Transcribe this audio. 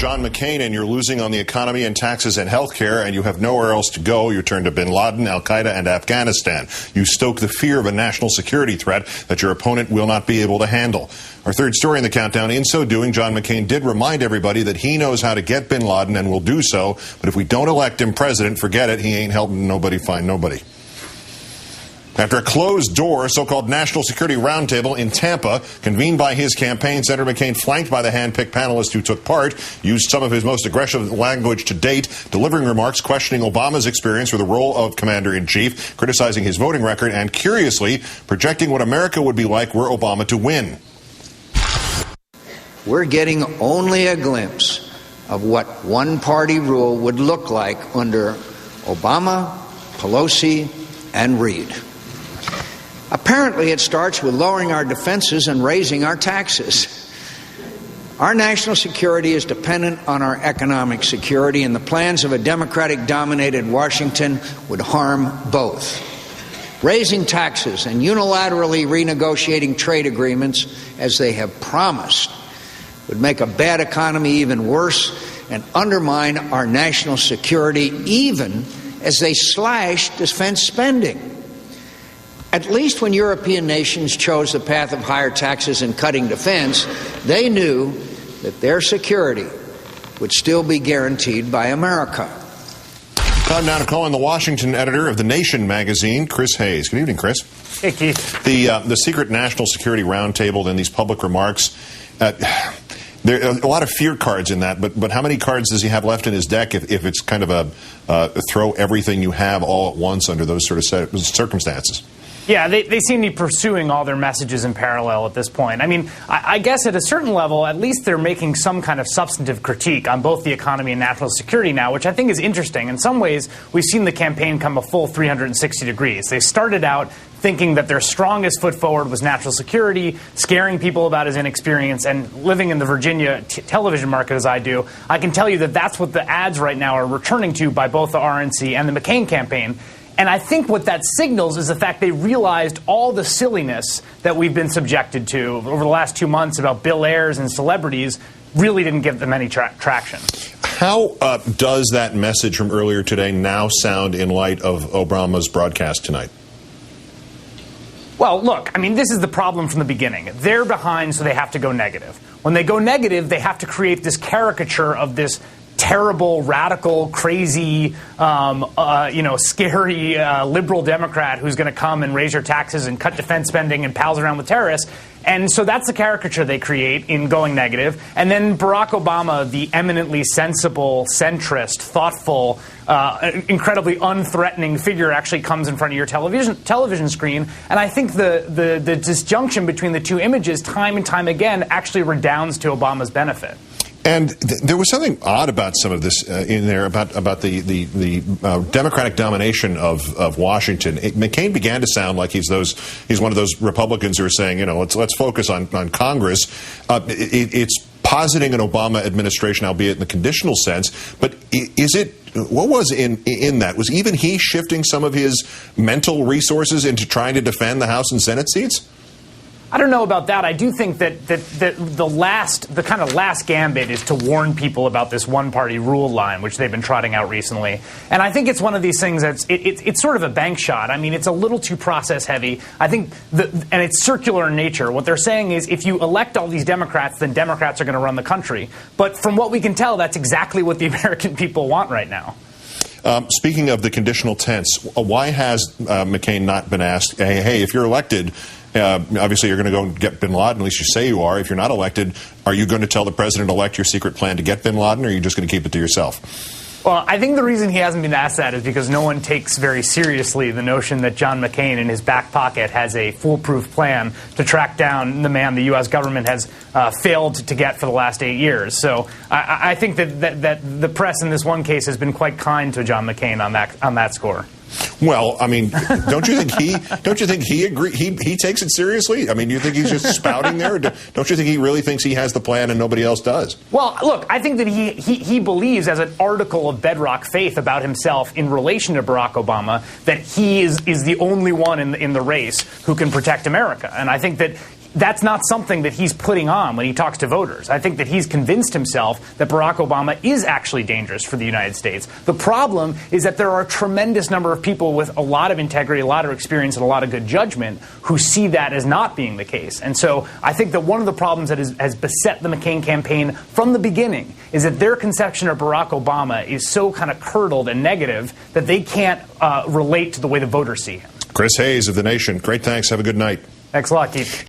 John McCain and you're losing on the economy and taxes and health care, and you have nowhere else to go. You turn to bin Laden, al-Qaeda, and Afghanistan. You stoke the fear of a national security threat that your opponent will not be able to handle. Our third story in the countdown, in so doing, John McCain did remind everybody that he knows how to get bin Laden and will do so, but if we don't elect him president, forget it, he ain't helping nobody find nobody. After a closed-door so-called National Security Roundtable in Tampa, convened by his campaign, Senator McCain, flanked by the hand-picked panelists who took part, used some of his most aggressive language to date, delivering remarks questioning Obama's experience with the role of commander-in-chief, criticizing his voting record, and, curiously, projecting what America would be like were Obama to win. We're getting only a glimpse of what one-party rule would look like under Obama, Pelosi, and Reid. Apparently, it starts with lowering our defenses and raising our taxes. Our national security is dependent on our economic security, and the plans of a Democratic-dominated Washington would harm both. Raising taxes and unilaterally renegotiating trade agreements, as they have promised, would make a bad economy even worse and undermine our national security, even as they slash defense spending. At least when European nations chose the path of higher taxes and cutting defense, they knew that their security would still be guaranteed by America. Time now to call in the Washington editor of The Nation magazine, Chris Hayes. Good evening, Chris. Hey, Keith. The secret national security roundtable and these public remarks, there are a lot of fear cards in that, but how many cards does he have left in his deck if it's kind of a throw everything you have all at once under those sort of circumstances? Yeah, they seem to be pursuing all their messages in parallel at this point. I mean, I guess at a certain level, at least they're making some kind of substantive critique on both the economy and national security now, which I think is interesting. In some ways, we've seen the campaign come a full 360 degrees. They started out thinking that their strongest foot forward was national security, scaring people about his inexperience, and living in the Virginia television market as I do, I can tell you that that's what the ads right now are returning to by both the RNC and the McCain campaign. And I think what that signals is the fact they realized all the silliness that we've been subjected to over the last 2 months about Bill Ayers and celebrities really didn't give them any traction. How does that message from earlier today now sound in light of Obama's broadcast tonight? Well, look, I mean, this is the problem from the beginning. They're behind, so they have to go negative. When they go negative, they have to create this caricature of this terrible, radical, crazy, scary liberal Democrat who's going to come and raise your taxes and cut defense spending and pals around with terrorists. And so that's the caricature they create in going negative. And then Barack Obama, the eminently sensible, centrist, thoughtful, incredibly unthreatening figure, actually comes in front of your television screen. And I think the disjunction between the two images time and time again actually redounds to Obama's benefit. And there was something odd about some of this in there about the Democratic domination of Washington. McCain began to sound like he's one of those Republicans who are saying, let's focus on Congress. It's positing an Obama administration, albeit in the conditional sense. But what was in that? Was even he shifting some of his mental resources into trying to defend the House and Senate seats? I don't know about that. I do think that the kind of last gambit is to warn people about this one-party rule line, which they've been trotting out recently. And I think it's one of these things that's it's sort of a bank shot. I mean, it's a little too process-heavy. I think, and it's circular in nature. What they're saying is if you elect all these Democrats, then Democrats are going to run the country. But from what we can tell, that's exactly what the American people want right now. Speaking of the conditional tense, why has McCain not been asked, hey, if you're elected, obviously you're going to go and get bin Laden, at least you say you are. If you're not elected, are you going to tell the president-elect your secret plan to get bin Laden, or are you just going to keep it to yourself? Well, I think the reason he hasn't been asked that is because no one takes very seriously the notion that John McCain in his back pocket has a foolproof plan to track down the man the U.S. government has failed to get for the last 8 years. So I think that the press in this one case has been quite kind to John McCain on that score. Well, I mean, don't you think he takes it seriously? I mean, do you think he's just spouting there? Or don't you think he really thinks he has the plan and nobody else does? Well, look, I think that he believes as an article of bedrock faith about himself in relation to Barack Obama that he is the only one in the race who can protect America. And I think that that's not something that he's putting on when he talks to voters. I think that he's convinced himself that Barack Obama is actually dangerous for the United States. The problem is that there are a tremendous number of people with a lot of integrity, a lot of experience, and a lot of good judgment who see that as not being the case. And so I think that one of the problems that has beset the McCain campaign from the beginning is that their conception of Barack Obama is so kind of curdled and negative that they can't relate to the way the voters see him. Chris Hayes of The Nation. Great, thanks. Have a good night. Thanks a lot, Keith.